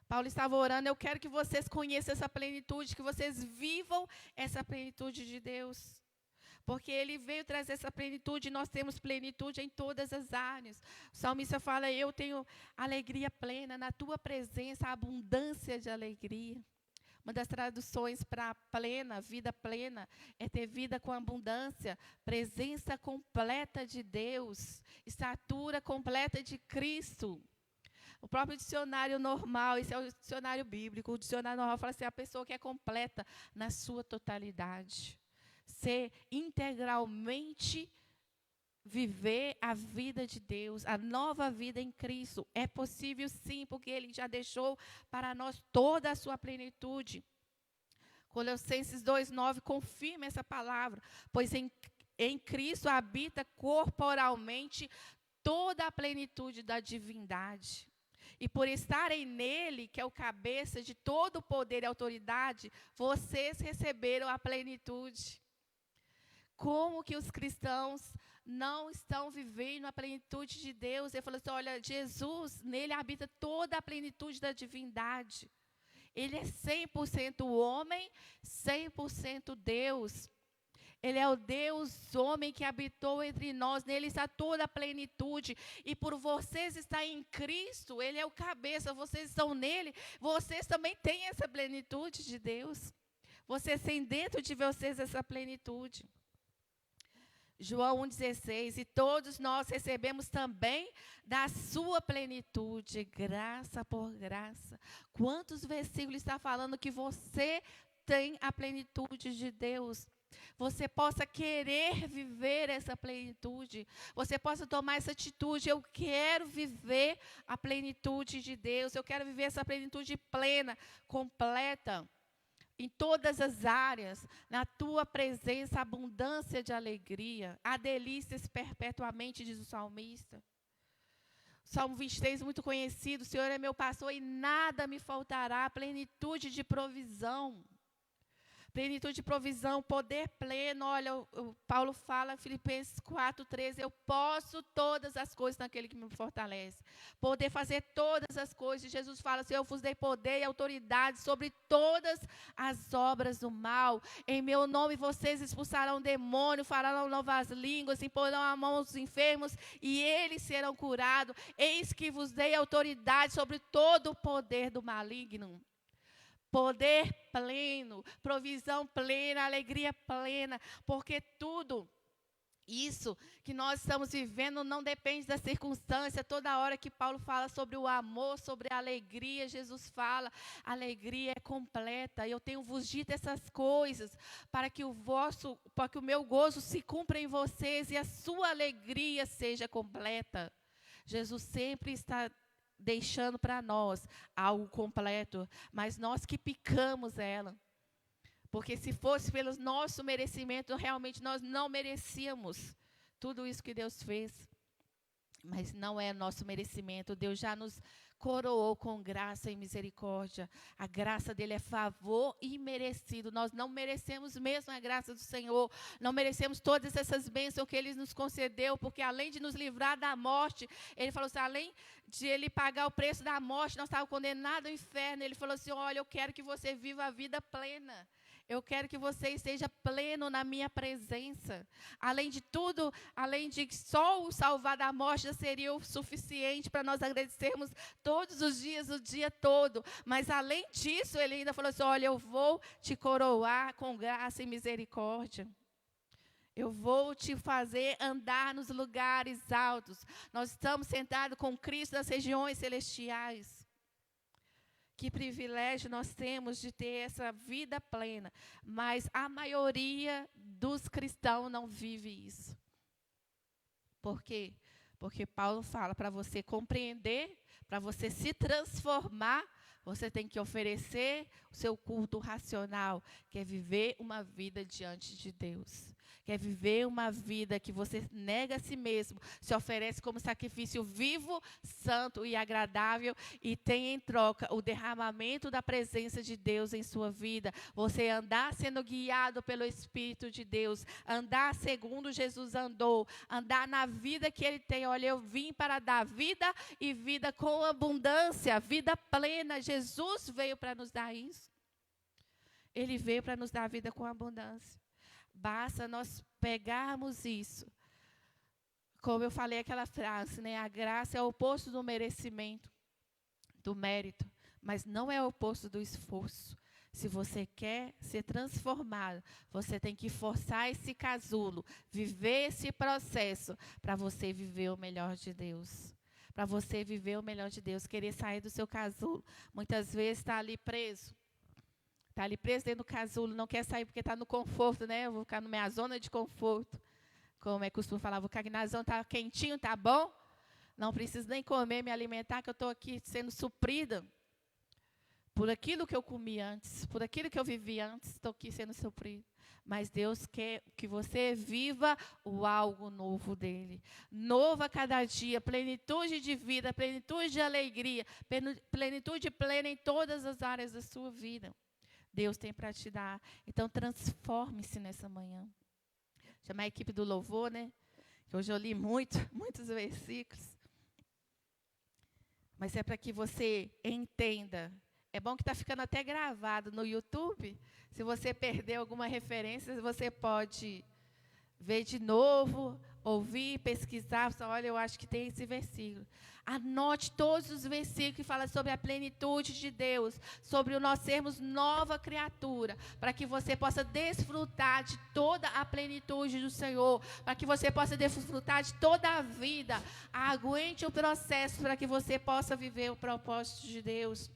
Paulo estava orando, eu quero que vocês conheçam essa plenitude, que vocês vivam essa plenitude de Deus. Porque Ele veio trazer essa plenitude, e nós temos plenitude em todas as áreas. O salmista fala, eu tenho alegria plena, na tua presença, abundância de alegria. Uma das traduções para plena, vida plena, é ter vida com abundância, presença completa de Deus, estatura completa de Cristo. O próprio dicionário normal, esse é o dicionário bíblico, o dicionário normal fala assim, a pessoa que é completa na sua totalidade. Ser integralmente viver a vida de Deus, a nova vida em Cristo. É possível sim, porque Ele já deixou para nós toda a sua plenitude. Colossenses 2:9 confirma essa palavra, pois em Cristo habita corporalmente toda a plenitude da divindade. E por estarem nele, que é o cabeça de todo o poder e autoridade, vocês receberam a plenitude. Como que os cristãos não estão vivendo a plenitude de Deus? Ele falou assim, olha, Jesus, nele habita toda a plenitude da divindade. Ele é 100% homem, 100% Deus. Ele é o Deus homem que habitou entre nós, nele está toda a plenitude, e por vocês estar em Cristo, Ele é o cabeça, vocês estão nele, vocês também têm essa plenitude de Deus, vocês têm dentro de vocês essa plenitude. João 1,16, e todos nós recebemos também da sua plenitude, graça por graça. Quantos versículos está falando que você tem a plenitude de Deus? Você possa querer viver essa plenitude, você possa tomar essa atitude, eu quero viver a plenitude de Deus, eu quero viver essa plenitude plena, completa, em todas as áreas, na tua presença, abundância de alegria, há delícias perpetuamente, diz o salmista. Salmo 23, muito conhecido, o Senhor é meu pastor e nada me faltará, plenitude de provisão. Plenitude de provisão, poder pleno. Olha, o Paulo fala em Filipenses 4:13, eu posso todas as coisas naquele que me fortalece. Poder fazer todas as coisas. Jesus fala assim, eu vos dei poder e autoridade sobre todas as obras do mal. Em meu nome vocês expulsarão demônio, farão novas línguas, imporão a mão aos enfermos e eles serão curados. Eis que vos dei autoridade sobre todo o poder do maligno. Poder pleno, provisão plena, alegria plena, porque tudo isso que nós estamos vivendo não depende da circunstância. Toda hora que Paulo fala sobre o amor, sobre a alegria, Jesus fala, a alegria é completa. Eu tenho vos dito essas coisas para que o meu gozo se cumpra em vocês e a sua alegria seja completa. Jesus sempre está deixando para nós algo completo, mas nós que picamos ela. Porque se fosse pelo nosso merecimento, realmente nós não merecíamos tudo isso que Deus fez. Mas não é nosso merecimento. Deus já nos coroou com graça e misericórdia. A graça dele é favor imerecido. Nós não merecemos mesmo a graça do Senhor. Não merecemos todas essas bênçãos que ele nos concedeu, porque além de nos livrar da morte, ele falou assim, além de ele pagar o preço da morte, nós estávamos condenados ao inferno. Ele falou assim, olha, eu quero que você viva a vida plena. Eu quero que você esteja pleno na minha presença. Além de tudo, além de só o salvar da morte já seria o suficiente para nós agradecermos todos os dias, o dia todo. Mas além disso, ele ainda falou assim, olha, eu vou te coroar com graça e misericórdia. Eu vou te fazer andar nos lugares altos. Nós estamos sentados com Cristo nas regiões celestiais. Que privilégio nós temos de ter essa vida plena. Mas a maioria dos cristãos não vive isso. Por quê? Porque Paulo fala, para você compreender, para você se transformar, você tem que oferecer o seu culto racional, que é viver uma vida diante de Deus. Quer viver uma vida que você nega a si mesmo, se oferece como sacrifício vivo, santo e agradável, e tem em troca o derramamento da presença de Deus em sua vida. Você andar sendo guiado pelo Espírito de Deus, andar segundo Jesus andou, andar na vida que Ele tem. Olha, eu vim para dar vida e vida com abundância, vida plena. Jesus veio para nos dar isso. Ele veio para nos dar vida com abundância. Basta nós pegarmos isso. Como eu falei aquela frase, né? A graça é o oposto do merecimento, do mérito, mas não é o oposto do esforço. Se você quer ser transformado, você tem que forçar esse casulo, viver esse processo para você viver o melhor de Deus. Para você viver o melhor de Deus, querer sair do seu casulo. Muitas vezes está ali preso. Está ali preso dentro do casulo, não quer sair porque está no conforto, né? Eu vou ficar na minha zona de conforto. Como é costume falar, vou ficar aqui na zona, está quentinho, está bom? Não preciso nem comer, me alimentar, que eu estou aqui sendo suprida por aquilo que eu comi antes, por aquilo que eu vivi antes, estou aqui sendo suprida. Mas Deus quer que você viva o algo novo dele. Novo a cada dia, plenitude de vida, plenitude de alegria, plenitude plena em todas as áreas da sua vida. Deus tem para te dar. Então, transforme-se nessa manhã. Chamar a equipe do louvor, né? Hoje eu li muitos versículos. Mas é para que você entenda. É bom que está ficando até gravado no YouTube. Se você perdeu alguma referência, você pode ver de novo, ouvir, pesquisar. Olha, eu acho que tem esse versículo. Anote todos os versículos que falam sobre a plenitude de Deus, sobre nós sermos nova criatura, para que você possa desfrutar de toda a plenitude do Senhor, para que você possa desfrutar de toda a vida. Aguente o processo para que você possa viver o propósito de Deus.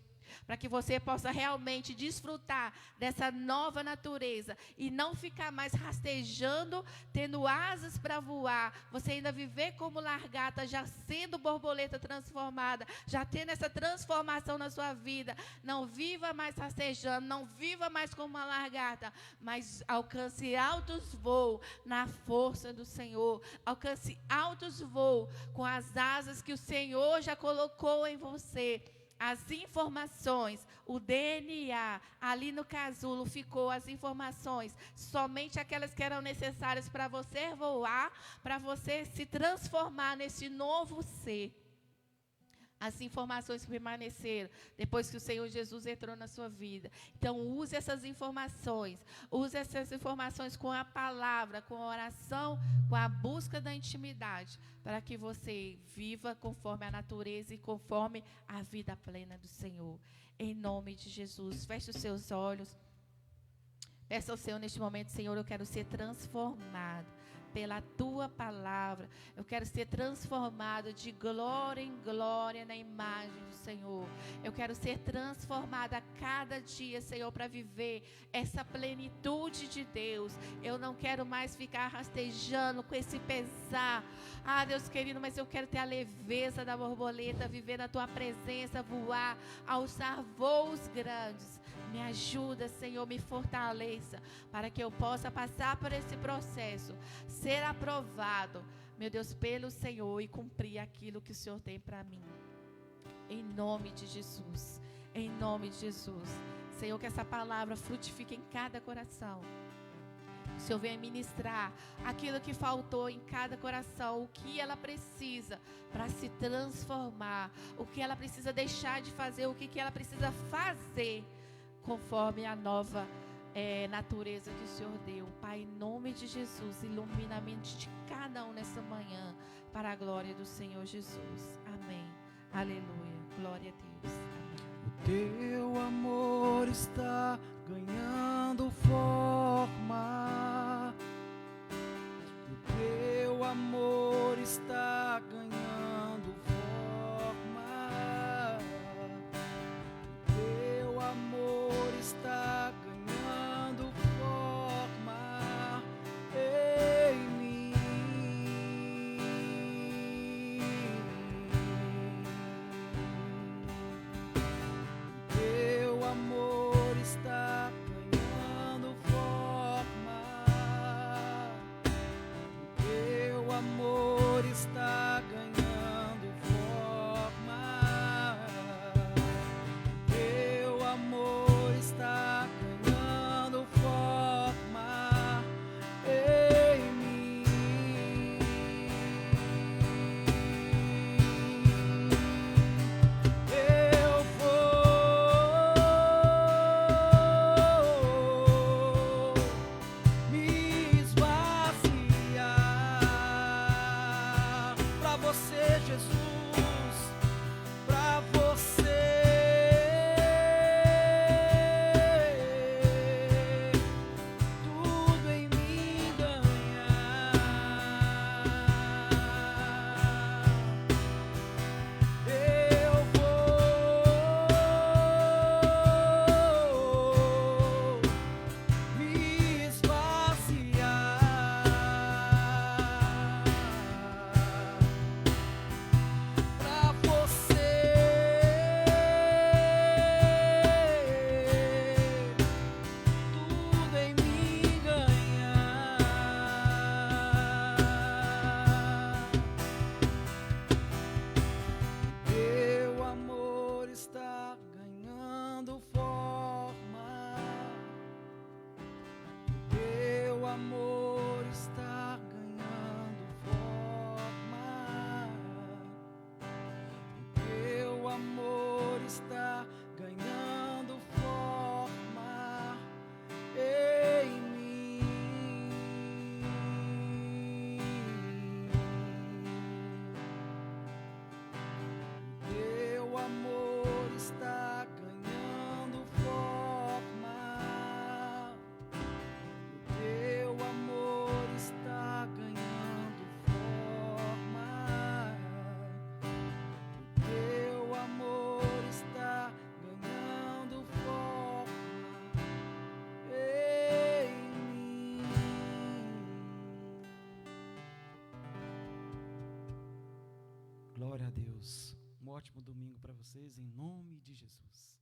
Para que você possa realmente desfrutar dessa nova natureza e não ficar mais rastejando, tendo asas para voar. Você ainda viver como lagarta, já sendo borboleta transformada, já tendo essa transformação na sua vida. Não viva mais rastejando, não viva mais como uma lagarta, mas alcance altos voos na força do Senhor. Alcance altos voos com as asas que o Senhor já colocou em você. As informações, o DNA, ali no casulo ficou as informações, somente aquelas que eram necessárias para você voar, para você se transformar nesse novo ser. As informações permaneceram depois que o Senhor Jesus entrou na sua vida. Então, use essas informações com a palavra, com a oração, com a busca da intimidade, para que você viva conforme a natureza e conforme a vida plena do Senhor. Em nome de Jesus, feche os seus olhos. Peça ao Senhor neste momento, Senhor, eu quero ser transformado pela Tua palavra. Eu quero ser transformado de glória em glória na imagem do Senhor. Eu quero ser transformado a cada dia, Senhor, para viver essa plenitude de Deus. Eu não quero mais ficar rastejando com esse pesar. Ah, Deus querido, mas eu quero ter a leveza da borboleta, viver na Tua presença, voar, alçar voos grandes. Me ajuda, Senhor, me fortaleça, para que eu possa passar por esse processo, ser aprovado, meu Deus, pelo Senhor e cumprir aquilo que o Senhor tem para mim. Em nome de Jesus, em nome de Jesus. Senhor, que essa palavra frutifique em cada coração. O Senhor venha ministrar aquilo que faltou em cada coração, o que ela precisa para se transformar, o que ela precisa deixar de fazer, o que ela precisa fazer, conforme a nova natureza que o Senhor deu. Pai, em nome de Jesus, ilumina a mente de cada um nessa manhã, para a glória do Senhor Jesus. Amém. Aleluia. Glória a Deus. Amém. O teu amor está ganhando forma. O teu amor está ganhando forma. O teu amor está ganhando forma em mim. Teu amor está ganhando forma. Teu amor está ganhando forma. Teu amor está ganhando forma em mim. Eu vou me esvaziar pra você, Jesus, pra você. Tudo em mim ganhar. Eu vou me esvaziar pra você. Tudo em mim ganhar. Teu amor está ganhando forma. Teu amor está ganhando forma. Teu amor está ganhando forma em mim. Teu amor está ganhando forma. Teu amor está ganhando forma. Teu amor está ganhando forma em mim. Glória a Deus. Um ótimo domingo para vocês, em nome de Jesus.